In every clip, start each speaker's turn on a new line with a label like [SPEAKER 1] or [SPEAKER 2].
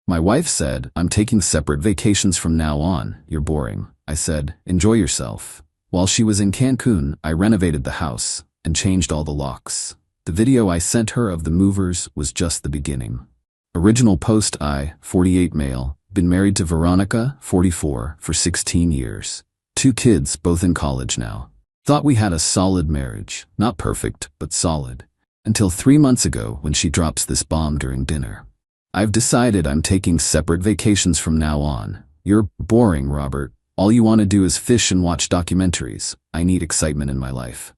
[SPEAKER 1] My wife said, I'm taking separate vacations from now on. You're boring. I said, enjoy yourself. While she was in Cancun, I renovated the house and changed all the locks. The video I sent her of the movers was just the beginning. Original post: I, 48 male, been married to Veronica, 44, for 16 years. 2 kids, both in college now. Thought we had a solid marriage. Not perfect, but solid. Until 3 months ago when she drops this bomb during dinner. I've decided I'm taking separate vacations from now on. You're boring, Robert. All you want to do is fish and watch documentaries. I need excitement in my life.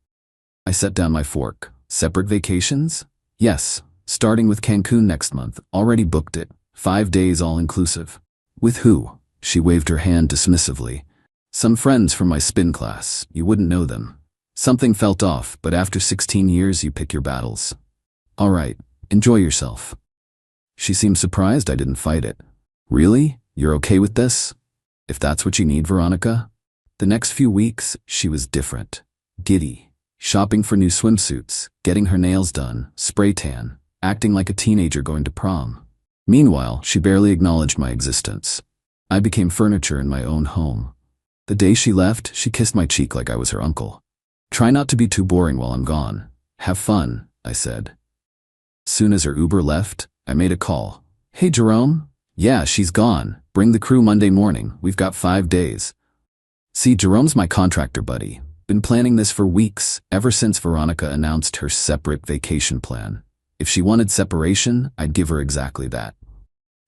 [SPEAKER 1] I set down my fork. Separate vacations? Yes. Starting with Cancun next month. Already booked it. 5 days all inclusive. With who? She waved her hand dismissively. Some friends from my spin class. You wouldn't know them. Something felt off, but after 16 years you pick your battles. All right, enjoy yourself. She seemed surprised I didn't fight it. Really? You're okay with this? If that's what you need, Veronica? The next few weeks, she was different. Giddy. Shopping for new swimsuits, getting her nails done, spray tan, acting like a teenager going to prom. Meanwhile, she barely acknowledged my existence. I became furniture in my own home. The day she left, she kissed my cheek like I was her uncle. Try not to be too boring while I'm gone. Have fun, I said. Soon as her Uber left, I made a call. Hey, Jerome? Yeah, she's gone. Bring the crew Monday morning. We've got 5 days. See, Jerome's my contractor buddy. Been planning this for weeks, ever since Veronica announced her separate vacation plan. If she wanted separation, I'd give her exactly that.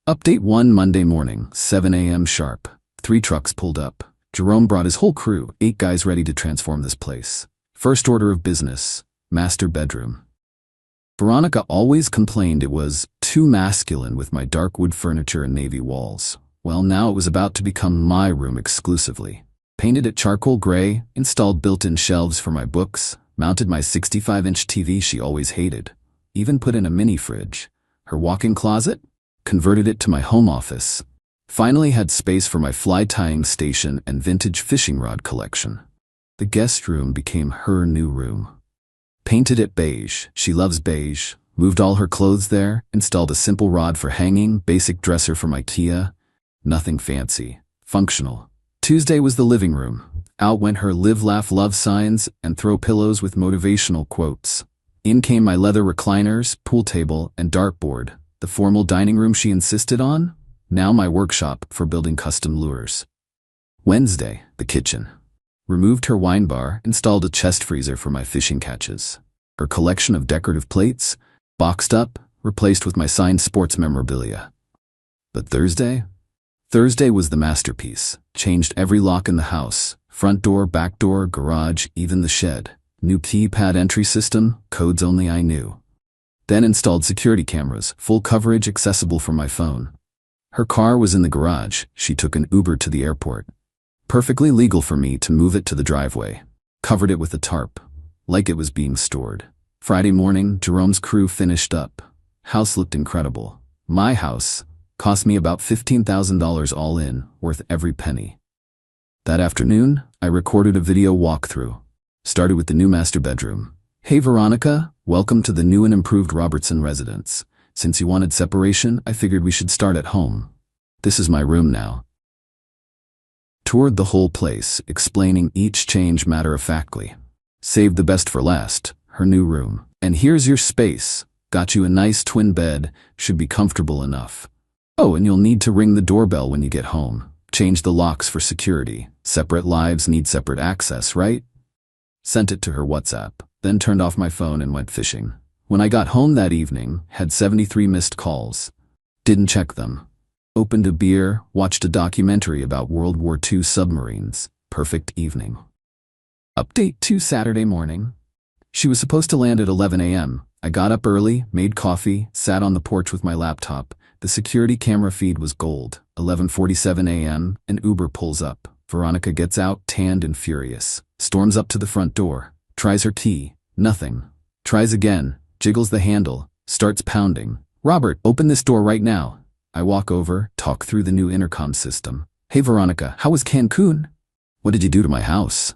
[SPEAKER 1] Update 1 Monday morning, 7 a.m. sharp. 3 trucks pulled up. Jerome brought his whole crew, 8 guys ready to transform this place. First order of business, master bedroom. Veronica always complained it was too masculine with my dark wood furniture and navy walls. Well, now it was about to become my room exclusively. Painted it charcoal gray, installed built-in shelves for my books, mounted my 65-inch TV she always hated, even put in a mini fridge. Her walk-in closet? Converted it to my home office. Finally had space for my fly tying station and vintage fishing rod collection. The guest room became her new room. Painted it beige, she loves beige, moved all her clothes there, installed a simple rod for hanging, basic dresser from IKEA. Nothing fancy, functional. Tuesday was the living room. Out went her live, laugh, love signs and throw pillows with motivational quotes. In came my leather recliners, pool table, and dartboard. The formal dining room she insisted on? Now my workshop for building custom lures. Wednesday, the kitchen. Removed her wine bar, installed a chest freezer for my fishing catches. Her collection of decorative plates, boxed up, replaced with my signed sports memorabilia. But Thursday? Thursday was the masterpiece. Changed every lock in the house. Front door, back door, garage, even the shed. New keypad entry system, codes only I knew. Then installed security cameras, full coverage accessible from my phone. Her car was in the garage. She took an Uber to the airport. Perfectly legal for me to move it to the driveway. Covered it with a tarp, like it was being stored. Friday morning, Jerome's crew finished up. House looked incredible. My house cost me about $15,000 all in, worth every penny. That afternoon, I recorded a video walkthrough. Started with the new master bedroom. Hey Veronica, welcome to the new and improved Robertson residence. Since you wanted separation, I figured we should start at home. This is my room now. Toured the whole place, explaining each change matter-of-factly. Saved the best for last, her new room. And here's your space. Got you a nice twin bed, should be comfortable enough. Oh, and you'll need to ring the doorbell when you get home. Change the locks for security. Separate lives need separate access, right? Sent it to her WhatsApp, then turned off my phone and went fishing. When I got home that evening, had 73 missed calls. Didn't check them. Opened a beer, watched a documentary about World War II submarines. Perfect evening. Update 2 Saturday morning. She was supposed to land at 11 a.m. I got up early, made coffee, sat on the porch with my laptop. The security camera feed was gold. 11:47 a.m., an Uber pulls up. Veronica gets out, tanned and furious. Storms up to the front door. Tries her key. Nothing. Tries again. Jiggles the handle. Starts pounding. Robert, open this door right now. I walk over, talk through the new intercom system. Hey Veronica, how was Cancun? What did you do to my house?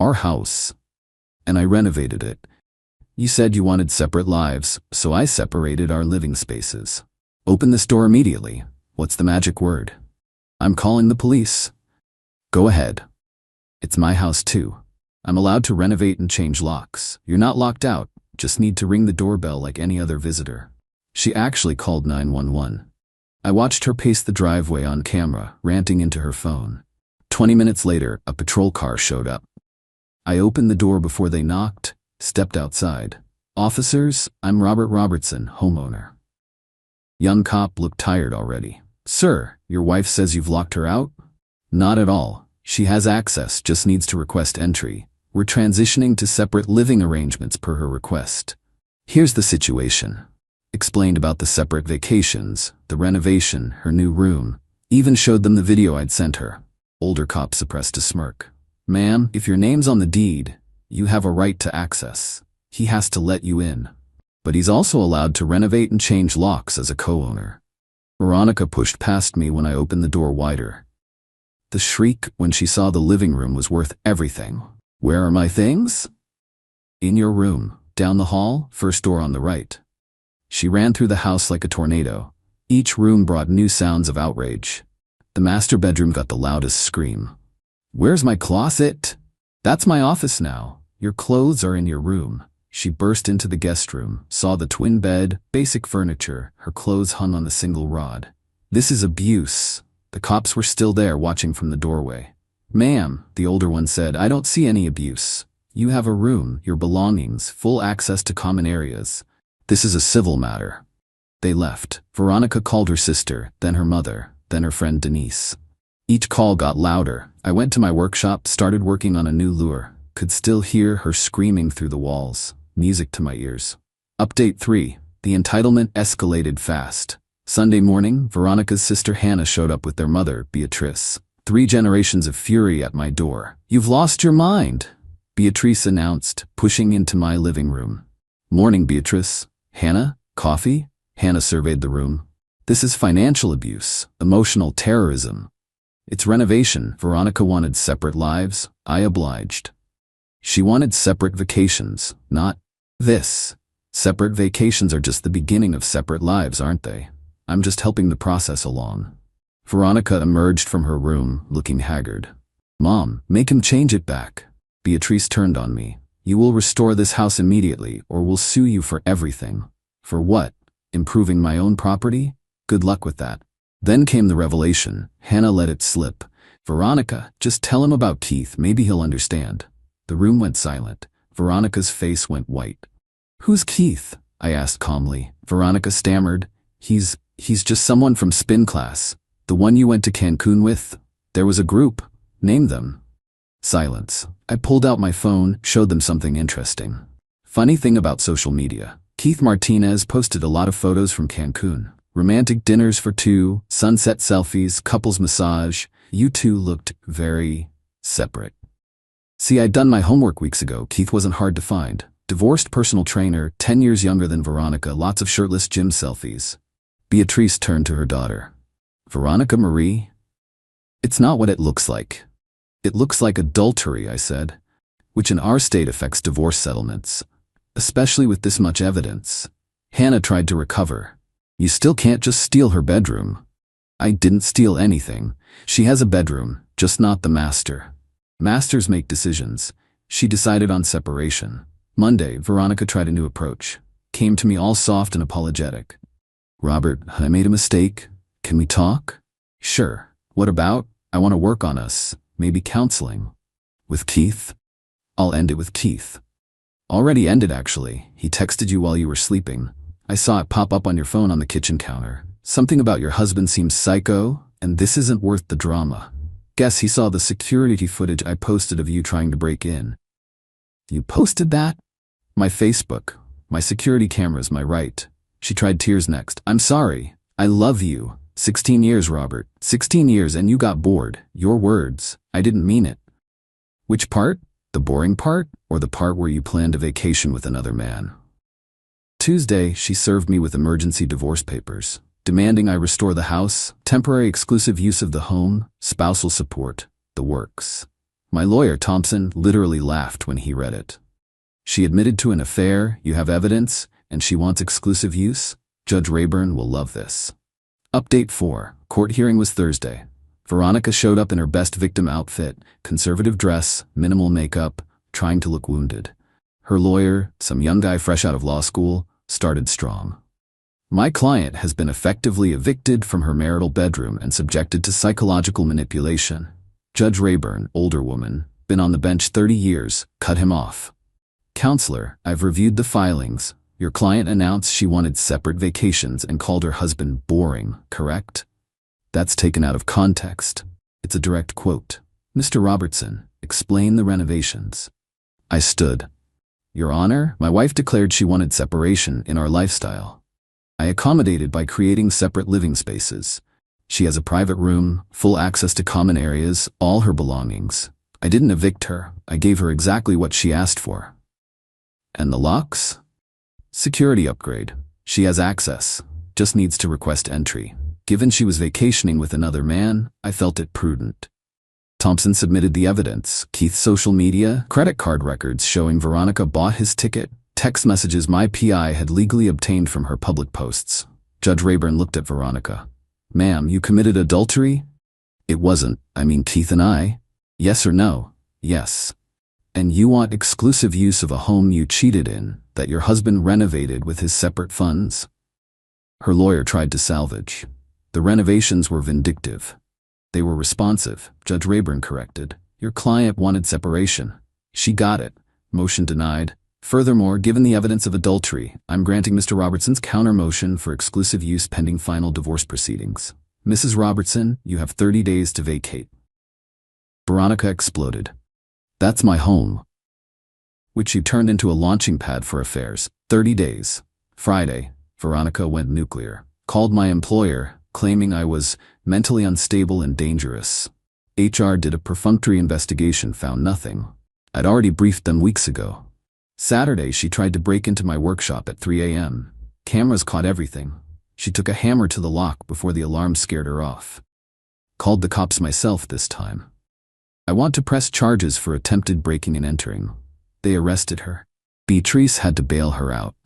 [SPEAKER 1] Our house. And I renovated it. You said you wanted separate lives, so I separated our living spaces. Open this door immediately. What's the magic word? I'm calling the police. Go ahead. It's my house too. I'm allowed to renovate and change locks. You're not locked out, just need to ring the doorbell like any other visitor. She actually called 911. I watched her pace the driveway on camera, ranting into her phone. 20 minutes later, a patrol car showed up. I opened the door before they knocked, stepped outside. Officers, I'm Robert Robertson, homeowner. Young cop looked tired already. Sir, your wife says you've locked her out? Not at all. She has access, just needs to request entry. We're transitioning to separate living arrangements per her request. Here's the situation. Explained about the separate vacations, the renovation, her new room. Even showed them the video I'd sent her. Older cop suppressed a smirk. Ma'am, if your name's on the deed, you have a right to access. He has to let you in. But he's also allowed to renovate and change locks as a co-owner. Veronica pushed past me when I opened the door wider. The shriek when she saw the living room was worth everything. Where are my things? In your room, down the hall, first door on the right. She ran through the house like a tornado. Each room brought new sounds of outrage. The master bedroom got the loudest scream. Where's my closet? That's my office now. Your clothes are in your room. She burst into the guest room, saw the twin bed, basic furniture, her clothes hung on the single rod. This is abuse. The cops were still there watching from the doorway. Ma'am, the older one said, I don't see any abuse. You have a room, your belongings, full access to common areas. This is a civil matter. They left. Veronica called her sister, then her mother, then her friend Denise. Each call got louder. I went to my workshop, started working on a new lure. Could still hear her screaming through the walls. Music to my ears. Update 3. The entitlement escalated fast. Sunday morning, Veronica's sister Hannah showed up with their mother, Beatrice. 3 generations of fury at my door. You've lost your mind, Beatrice announced, pushing into my living room. Morning, Beatrice. Hannah? Coffee? Hannah surveyed the room. This is financial abuse, emotional terrorism. It's renovation. Veronica wanted separate lives. I obliged. She wanted separate vacations, not this. Separate vacations are just the beginning of separate lives, aren't they? I'm just helping the process along. Veronica emerged from her room, looking haggard. Mom, make him change it back. Beatrice turned on me. You will restore this house immediately, or we'll sue you for everything. For what? Improving my own property? Good luck with that. Then came the revelation. Hannah let it slip. Veronica, just tell him about Keith, maybe he'll understand. The room went silent. Veronica's face went white. Who's Keith? I asked calmly. Veronica stammered. He's just someone from spin class. The one you went to Cancun with? There was a group. Name them. Silence. I pulled out my phone, showed them something interesting. Funny thing about social media. Keith Martinez posted a lot of photos from Cancun. Romantic dinners for 2, sunset selfies, couples massage. You two looked very separate. See, I'd done my homework weeks ago. Keith wasn't hard to find. Divorced personal trainer, 10 years younger than Veronica, lots of shirtless gym selfies. Beatrice turned to her daughter. Veronica Marie? It's not what it looks like. It looks like adultery, I said, which in our state affects divorce settlements, especially with this much evidence. Hannah tried to recover. You still can't just steal her bedroom. I didn't steal anything. She has a bedroom, just not the master. Masters make decisions. She decided on separation. Monday, Veronica tried a new approach. Came to me all soft and apologetic. Robert, I made a mistake. Can we talk? Sure. What about? I want to work on us. Maybe counseling. With Keith? I'll end it with Keith. Already ended, actually. He texted you while you were sleeping. I saw it pop up on your phone on the kitchen counter. Something about your husband seems psycho, and this isn't worth the drama. Guess he saw the security footage I posted of you trying to break in. You posted that? My Facebook. My security camera's my right. She tried tears next. I'm sorry. I love you. 16 years, Robert. 16 years and you got bored. Your words. I didn't mean it. Which part? The boring part? Or the part where you planned a vacation with another man? Tuesday, she served me with emergency divorce papers, demanding I restore the house, temporary exclusive use of the home, spousal support, the works. My lawyer, Thompson, literally laughed when he read it. She admitted to an affair, you have evidence, and she wants exclusive use? Judge Rayburn will love this. Update 4. Court hearing was Thursday. Veronica showed up in her best victim outfit, conservative dress, minimal makeup, trying to look wounded. Her lawyer, some young guy fresh out of law school, started strong. My client has been effectively evicted from her marital bedroom and subjected to psychological manipulation. Judge Rayburn, older woman, been on the bench 30 years, cut him off. Counselor, I've reviewed the filings. Your client announced she wanted separate vacations and called her husband boring, correct? That's taken out of context. It's a direct quote. Mr. Robertson, explain the renovations. I stood. Your Honor, my wife declared she wanted separation in our lifestyle. I accommodated by creating separate living spaces. She has a private room, full access to common areas, all her belongings. I didn't evict her. I gave her exactly what she asked for. And the locks? Security upgrade. She has access, just needs to request entry. Given she was vacationing with another man, I felt it prudent. Thompson submitted the evidence, Keith's social media, credit card records showing Veronica bought his ticket, text messages my PI had legally obtained from her public posts. Judge Rayburn looked at Veronica. Ma'am, you committed adultery? It wasn't, Keith and I. Yes or no? Yes. And you want exclusive use of a home you cheated in, that your husband renovated with his separate funds? Her lawyer tried to salvage. The renovations were vindictive. They were responsive, Judge Rayburn corrected. Your client wanted separation. She got it. Motion denied. Furthermore, given the evidence of adultery, I'm granting Mr. Robertson's counter-motion for exclusive use pending final divorce proceedings. Mrs. Robertson, you have 30 days to vacate. Veronica exploded. That's my home. Which you turned into a launching pad for affairs. 30 days. Friday, Veronica went nuclear. Called my employer, claiming I was mentally unstable and dangerous. HR did a perfunctory investigation, found nothing. I'd already briefed them weeks ago. Saturday, she tried to break into my workshop at 3 a.m. Cameras caught everything. She took a hammer to the lock before the alarm scared her off. Called the cops myself this time. I want to press charges for attempted breaking and entering. They arrested her. Beatrice had to bail her out.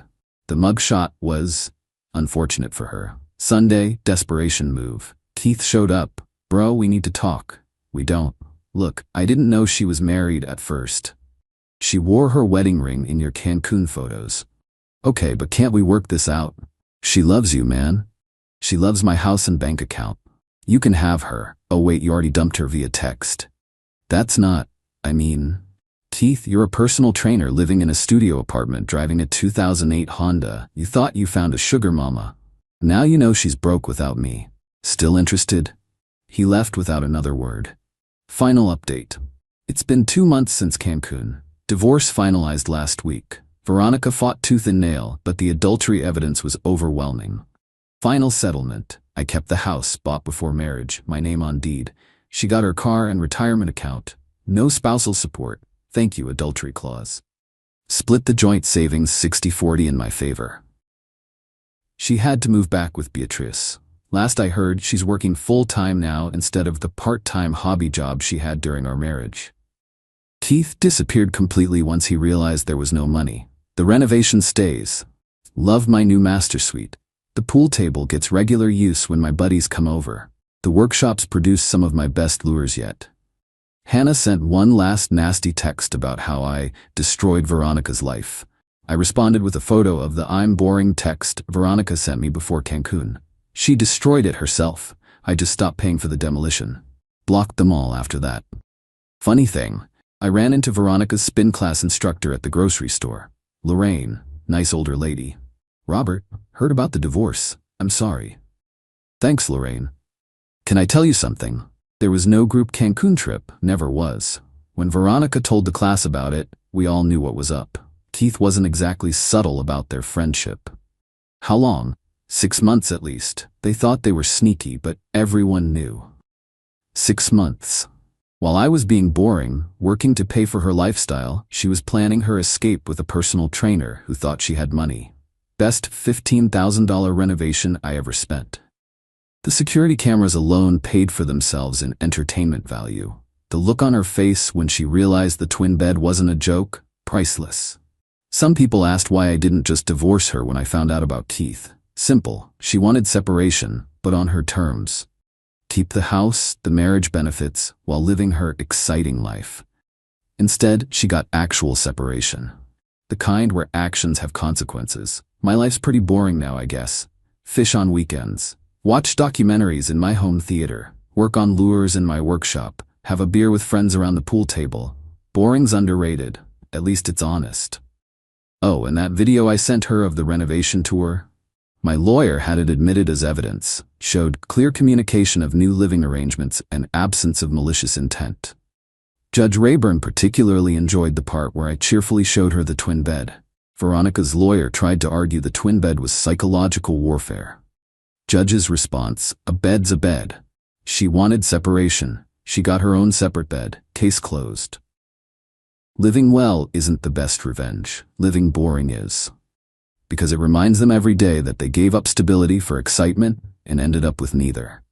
[SPEAKER 1] The mugshot was unfortunate for her. Sunday, desperation move. Keith showed up. Bro, we need to talk. We don't. Look, I didn't know she was married at first. She wore her wedding ring in your Cancun photos. Okay, but can't we work this out? She loves you, man. She loves my house and bank account. You can have her. Oh wait, you already dumped her via text. That's not, Keith, you're a personal trainer living in a studio apartment driving a 2008 Honda. You thought you found a sugar mama. Now you know she's broke without me. Still interested? He left without another word. Final update. It's been 2 months since Cancun. Divorce finalized last week. Veronica fought tooth and nail, but the adultery evidence was overwhelming. Final settlement. I kept the house bought before marriage, my name on deed. She got her car and retirement account. No spousal support. Thank you, adultery clause. Split the joint savings 60-40 in my favor. She had to move back with Beatrice. Last I heard, she's working full-time now instead of the part-time hobby job she had during our marriage. Keith disappeared completely once he realized there was no money. The renovation stays. Love my new master suite. The pool table gets regular use when my buddies come over. The workshops produce some of my best lures yet. Hannah sent one last nasty text about how I destroyed Veronica's life. I responded with a photo of the "I'm boring" text Veronica sent me before Cancun. She destroyed it herself. I just stopped paying for the demolition. Blocked them all after that. Funny thing, I ran into Veronica's spin class instructor at the grocery store. Lorraine, nice older lady. Robert, heard about the divorce. I'm sorry. Thanks, Lorraine. Can I tell you something? There was no group Cancun trip, never was. When Veronica told the class about it, we all knew what was up. Keith wasn't exactly subtle about their friendship. How long? 6 months at least. They thought they were sneaky, but everyone knew. 6 months. While I was being boring, working to pay for her lifestyle, she was planning her escape with a personal trainer who thought she had money. Best $15,000 renovation I ever spent. The security cameras alone paid for themselves in entertainment value. The look on her face when she realized the twin bed wasn't a joke, priceless. Some people asked why I didn't just divorce her when I found out about Keith. Simple, she wanted separation, but on her terms. keep the house, the marriage benefits, while living her exciting life. Instead, she got actual separation. The kind where actions have consequences. My life's pretty boring now, I guess. Fish on weekends. Watch documentaries in my home theater. Work on lures in my workshop. Have a beer with friends around the pool table. Boring's underrated. At least it's honest. Oh, and that video I sent her of the renovation tour? My lawyer had it admitted as evidence, showed clear communication of new living arrangements and absence of malicious intent. Judge Rayburn particularly enjoyed the part where I cheerfully showed her the twin bed. Veronica's lawyer tried to argue the twin bed was psychological warfare. Judge's response, a bed's a bed. She wanted separation. She got her own separate bed. Case closed. Living well isn't the best revenge. Living boring is. Because it reminds them every day that they gave up stability for excitement and ended up with neither.